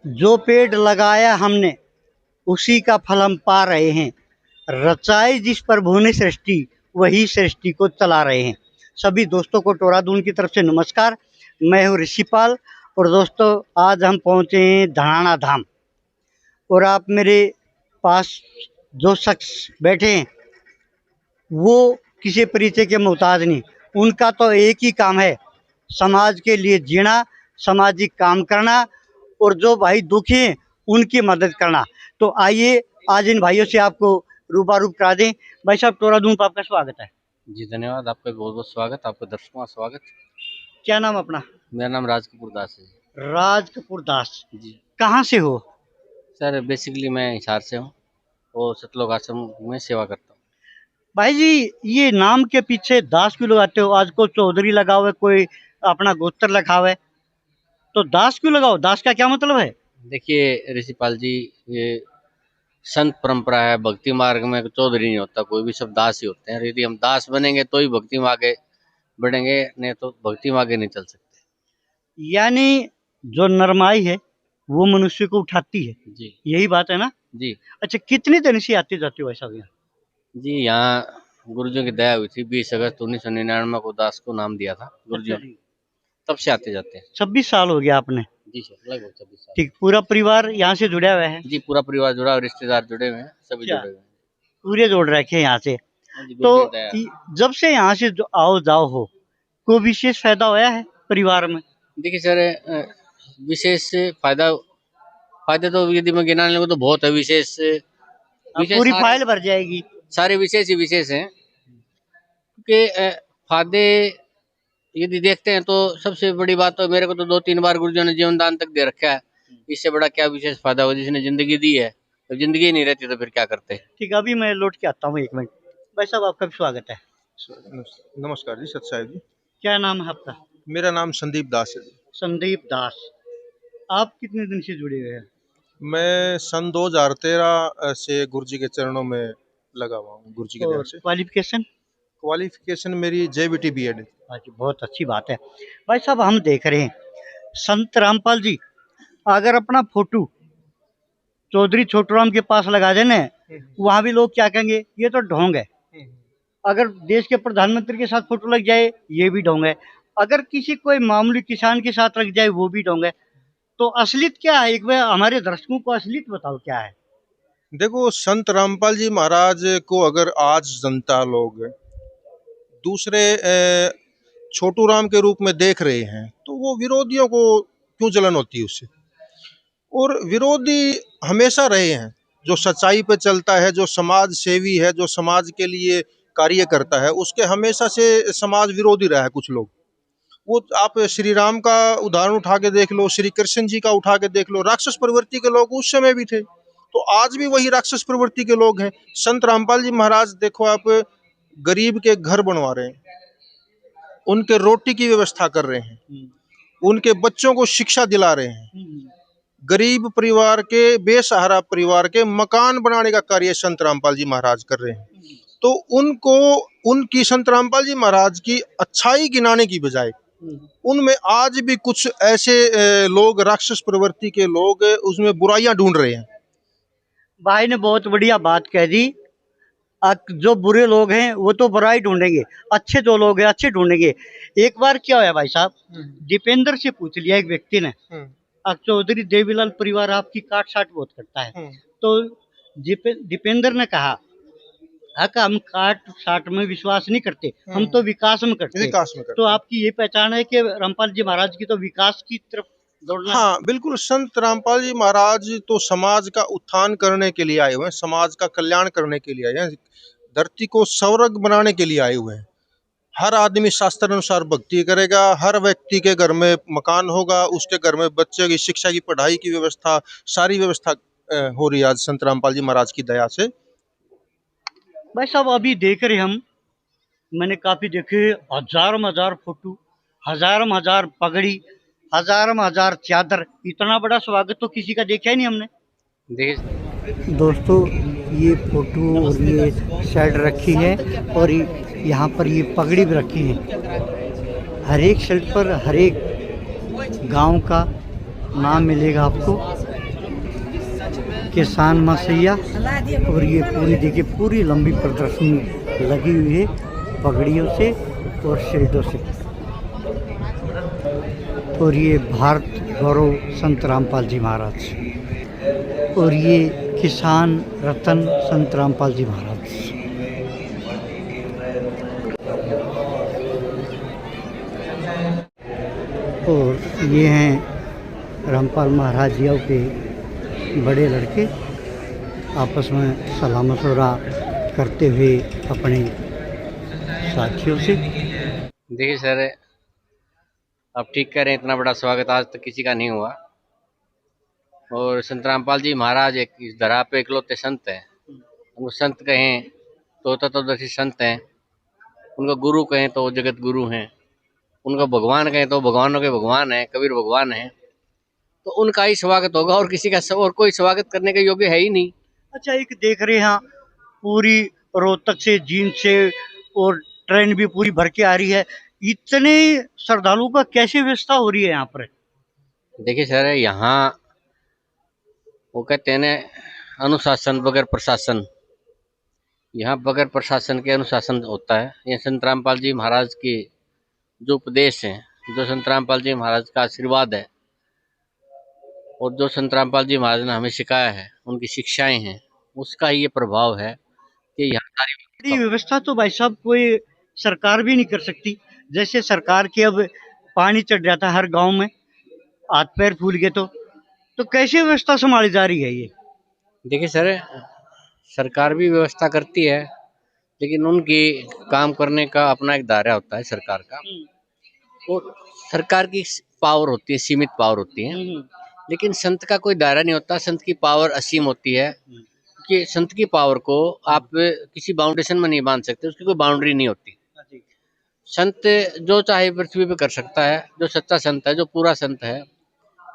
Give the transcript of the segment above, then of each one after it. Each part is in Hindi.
जो पेड़ लगाया हमने उसी का फल हम पा रहे हैं। रचाई जिस प्रभु ने सृष्टि वही सृष्टि को चला रहे हैं। सभी दोस्तों को टोरादून की तरफ से नमस्कार। मैं हूँ ऋषिपाल और दोस्तों आज हम पहुँचे हैं धनाना धाम और आप मेरे पास जो शख्स बैठे हैं वो किसी परिचय के मोहताज नहीं। उनका तो एक ही काम है, समाज के लिए जीना, सामाजिक काम करना और जो भाई दुखी हैं उनकी मदद करना। तो आइए आज इन भाइयों से आपको रूबरू करा दें। भाई साहब टोरादून पर आपका स्वागत है। जी धन्यवाद, आपका बहुत बहुत स्वागत, आपके दर्शकों का स्वागत। क्या नाम अपना? मेरा नाम राज कपूर दास है। राज कपूर दास। जी कहाँ से हो? सर, बेसिकली मैं हिसार से हूँ और सतलोक आश्रम में सेवा करता हूँ। भाई जी ये नाम के पीछे दास क्यों लगाते हो? आज को चौधरी लगा हुआ है, कोई अपना गोत्र लिखा हुआ है, तो दास क्यों लगाओ? दास का क्या मतलब है? देखिए ऋषिपाल जी, ये संत परंपरा है। भक्ति मार्ग में चौधरी नहीं होता कोई भी, सब दास ही होते हैं। यदि हम दास बनेंगे तो ही भक्ति में आगे बढ़ेंगे, नहीं तो भक्ति में आगे नहीं चल सकते। यानी जो नरमाई है वो मनुष्य को उठाती है, जी यही बात है ना? जी अच्छा, कितने दिन से आते जाते हो भाई साहब यहाँ? जी, यहाँ गुरुजियों की दया हुई थी। 20 अगस्त 1999 को दास को नाम दिया था अच्छा गुरुजियों ने, जी, तब से आते जाते हैं। 26 साल हो गया आपने? जी सर, लगभग 26 साल। ठीक, पूरा परिवार यहाँ से जुड़ा हुआ है? जी, पूरा परिवार जुड़ा और रिश्तेदार जुड़े हुए हैं, सभी अच्छा, जुड़े हुए हैं। पूरे जोड़ रखे हैं यहाँ से। हाँ जी, तो गुरुजी की दया। जब से यहाँ से जो आओ जाओ हो, कोई विशेष फायदा होया है परिवार में? देखिए सर, विशेष फायदा फायदे तो यदि मैं गिनाने लगूँ तो बहुत है। विशेष विशेष पूरी सारे फाइल भर जाएगी। सारे विशेष ही विशेष हैं, क्योंकि फायदे यदि देखते हैं तो सबसे बड़ी बात तो मेरे को तो 2-3 बार गुरुजियों ने जीवन दान तक दे रखा है। इससे बड़ा क्या विशेष फायदा हो? जिसने जिंदगी दी है, तो जिंदगी ही नहीं रहती तो फिर क्या करते। ठीक, अभी मैं लौट के आता हूँ, 1 मिनट। भाई साहब आपका भी स्वागत है। नमस्कार जी, सत साहिब जी। क्या नाम है आपका? मेरा नाम संदीप दास है जी। संदीप दास। आप कितने दिन से जुड़े हुए हैं? मैं सन 2013 से गुरुजी के चरणों में लगा हुआ हूँ, गुरुजी के दया और से। क्वालिफिकेशन? क्वालिफिकेशन मेरी JBT BEd है। हाँ जी, बहुत अच्छी बात है। भाई साहब हम देख रहे हैं संत रामपाल जी अगर अपना फोटो चौधरी छोटूराम के पास लगा देना, वहाँ भी लोग क्या कहेंगे, ये तो ढोंग है। अगर देश के प्रधानमंत्री के साथ फोटो लग जाए ये भी ढोंग है। अगर किसी कोई मामूली किसान के साथ लग जाए वो भी ढोंग है। तो असलियत क्या है? एक बार हमारे दर्शकों को असलियत बताओ क्या है? देखो, संत रामपाल जी महाराज को अगर आज जनता लोग दूसरे छोटू राम के रूप में देख रहे हैं तो वो विरोधियों को क्यों जलन होती है उससे? और विरोधी हमेशा रहे हैं। जो सच्चाई पे चलता है, जो समाज सेवी है, जो समाज के लिए कार्य करता है, उसके हमेशा से समाज विरोधी रहा है कुछ लोग। वो आप श्री राम का उदाहरण उठा के देख लो, श्री कृष्ण जी का उठा के देख लो। राक्षस प्रवृत्ति के लोग उस समय भी थे, तो आज भी वही राक्षस प्रवृत्ति के लोग हैं। संत रामपाल जी महाराज देखो, आप गरीब के घर बनवा रहे हैं, उनके रोटी की व्यवस्था कर रहे हैं, उनके बच्चों को शिक्षा दिला रहे हैं। गरीब परिवार के, बेसहारा परिवार के मकान बनाने का कार्य संत रामपाल जी महाराज कर रहे हैं। तो उनको, उनकी संत रामपाल जी महाराज की अच्छाई गिनाने की बजाय उनमें आज भी कुछ ऐसे लोग, राक्षस प्रवृत्ति के लोग, उसमें बुराइयां ढूंढ रहे हैं। भाई ने बहुत बढ़िया बात कह दी। जो बुरे लोग हैं वो तो बुराई ढूंढेंगे, अच्छे जो लोग हैं अच्छे ढूंढेंगे। एक बार क्या होया भाई साहब, दीपेंद्र से पूछ लिया एक व्यक्ति ने, चौधरी देवीलाल परिवार आपकी काट छाट बहुत करता है। तो दीपेंद्र ने कहा कि हम काट छाट में विश्वास नहीं करते, हम तो विकास में करते हैं। तो आपकी ये पहचान है कि रामपाल जी महाराज की तो विकास की तरफ दौड़ना? हाँ बिल्कुल, संत रामपाल जी महाराज तो समाज का उत्थान करने के लिए आए हुए हैं, समाज का कल्याण करने के लिए आए हैं, धरती को स्वर्ग बनाने के लिए आए हुए हैं। हर आदमी शास्त्र अनुसार भक्ति करेगा, हर व्यक्ति के घर में मकान होगा, उसके घर में बच्चे की शिक्षा की, पढ़ाई की व्यवस्था, सारी व्यवस्था हो रही है आज संत रामपाल जी महाराज की दया से। भाई साहब अभी देख रहे हम, मैंने काफी देखे, हजारों हजार फोटो, हजारों पगड़ी, हजारों चादर। इतना बड़ा स्वागत तो किसी का देखा ही नहीं हमने। देखिए दोस्तों ये फोटो और ये शर्ट रखी है और यहाँ पर ये पगड़ी भी रखी है। हर एक शर्ट पर हर एक गांव का नाम मिलेगा आपको। किसान मसैया। और ये पूरी देखिए पूरी लंबी प्रदर्शनी लगी हुई है पगड़ियों से और शील्डों से। और ये भारत गौरव संत रामपाल जी महाराज और ये किसान रतन संत रामपाल जी महाराज। और ये हैं रामपाल महाराज जी के बड़े लड़के आपस में सलाम मशवरा करते हुए अपने साथियों से। देखिए सर, आप ठीक कह रहे हैं, इतना बड़ा स्वागत आज तक किसी का नहीं हुआ। और संत रामपाल जी महाराज एक इस धरा पे इकलौते संत हैं। उनको संत कहें तो तत्वदर्शी संत हैं, उनको गुरु कहें तो जगत गुरु हैं, उनको भगवान कहें तो भगवानों के भगवान हैं, कबीर भगवान हैं। तो उनका ही स्वागत होगा और किसी का और कोई स्वागत करने के योग्य है ही नहीं। अच्छा, एक देख रहे हैं पूरी रोहतक से जींद से और ट्रेन भी पूरी भर के आ रही है, इतने श्रद्धालुओं का कैसे व्यवस्था हो रही है यहाँ पर? देखिए सर, यहाँ वो कहते हैं ना, अनुशासन बगैर प्रशासन। यहाँ बगैर प्रशासन के अनुशासन होता है। ये संत रामपाल जी महाराज के जो उपदेश हैं, जो संत रामपाल जी महाराज का आशीर्वाद है और जो संत रामपाल जी महाराज ने हमें सिखाया है, उनकी शिक्षाएं हैं, उसका ये प्रभाव है कि यहाँ सारी व्यवस्था तो भाई साहब कोई सरकार भी नहीं कर सकती। जैसे सरकार के अब पानी चढ़ जाता है हर गांव में, हाथ पैर फूल गए तो कैसे व्यवस्था संभाली जा रही है ये? देखिए सर, सरकार भी व्यवस्था करती है, लेकिन उनकी काम करने का अपना एक दायरा होता है सरकार का। और सरकार की पावर होती है, सीमित पावर होती है, लेकिन संत का कोई दायरा नहीं होता। संत की पावर असीम होती है कि संत की पावर को आप किसी बाउंडेशन में नहीं बांध सकते, उसकी कोई बाउंड्री नहीं होती। संत जो चाहे पृथ्वी पे कर सकता है। जो सच्चा संत है, जो पूरा संत है,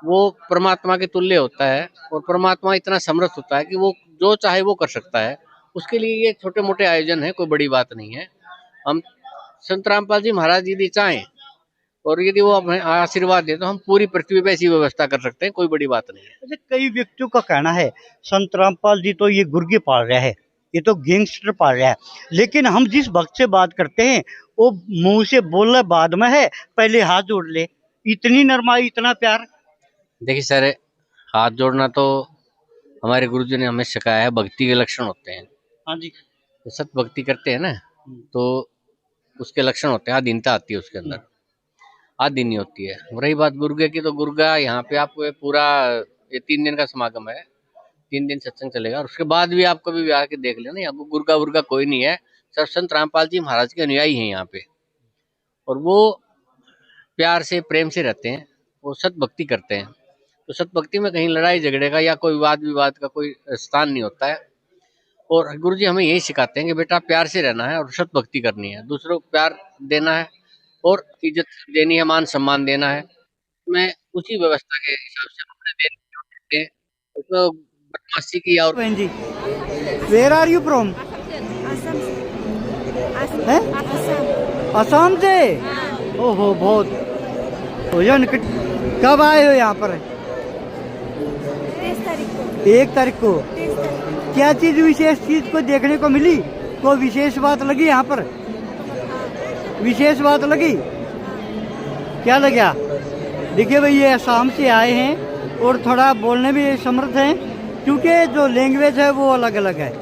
वो परमात्मा के तुल्य होता है और परमात्मा इतना समर्थ होता है कि वो जो चाहे वो कर सकता है। उसके लिए ये छोटे मोटे आयोजन है, कोई बड़ी बात नहीं है। हम संत रामपाल जी महाराज यदि चाहें और यदि वो हमें आशीर्वाद दे तो हम पूरी पृथ्वी पे ऐसी व्यवस्था कर सकते हैं, कोई बड़ी बात नहीं है। अच्छा, कई व्यक्तियों का कहना है संत रामपाल जी तो ये गुर्गे पाल रहा है, ये तो गैंगस्टर पाल रहा है, लेकिन हम जिस भक्त से बात करते हैं वो मुंह से बोलना बाद में है, पहले हाथ जोड़ ले। इतनी नरमाई, इतना प्यार। देखिए सर, हाथ जोड़ना तो हमारे गुरुजी ने हमें सिखाया है, भक्ति के लक्षण होते हैं। हाँ जी, सत भक्ति करते हैं ना, तो उसके लक्षण होते हैं। आधीनता आती है उसके अंदर, आधीन नहीं होती है। रही बात गुर्गे की, तो गुर्गा यहाँ पे आपको पूरा ये 3 दिन का समागम है, 3 दिन सत्संग चलेगा। और उसके बाद भी आप कभी भी आके देख लेना, यहाँ पे गुर्गा वुर्गा कोई नहीं है, सब संत रामपाल जी महाराज के अनुयायी हैं यहाँ पे। और वो प्यार से प्रेम से रहते हैं, वो सत भक्ति करते हैं। तो सत भक्ति में कहीं लड़ाई झगड़े का या कोई वाद विवाद का कोई स्थान नहीं होता है। और गुरु जी हमें यही सिखाते हैं कि बेटा प्यार से रहना है और सत भक्ति करनी है, दूसरों को प्यार देना है और इज्जत देनी है, मान सम्मान देना है। मैं उसी व्यवस्था के हिसाब से अपने देते हैं, उसमें बदमाशी की और बहन जी, where are you from? Assam से? ओहो, बहुत भोजन। कब आए हो यहाँ पर? 1 तारीख को। क्या चीज, विशेष चीज को देखने को मिली? कोई विशेष बात लगी यहाँ पर? विशेष बात लगी? क्या लगा? देखिए भाई, ये असम से आए हैं और थोड़ा बोलने में समर्थ हैं, क्योंकि जो लैंग्वेज है वो अलग अलग है।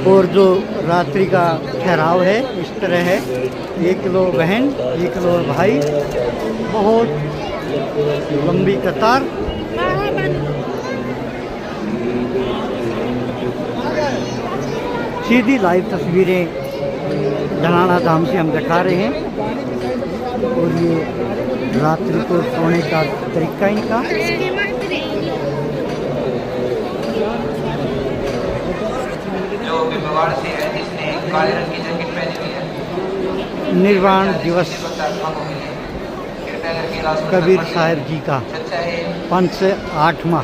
और जो रात्रि का ठहराव है इस तरह है, 1 लोग बहन, 1 लोग भाई, बहुत लंबी कतार। सीधी लाइव तस्वीरें जनाना धाम से हम दिखा रहे हैं। और ये रात्रि को सोने का तरीका इनका। जो विवाह से है, जिसने काले रंग की जैकेट पहनी हुई है, निर्वाण दिवस कबीर साहिब जी का 5 से 8वां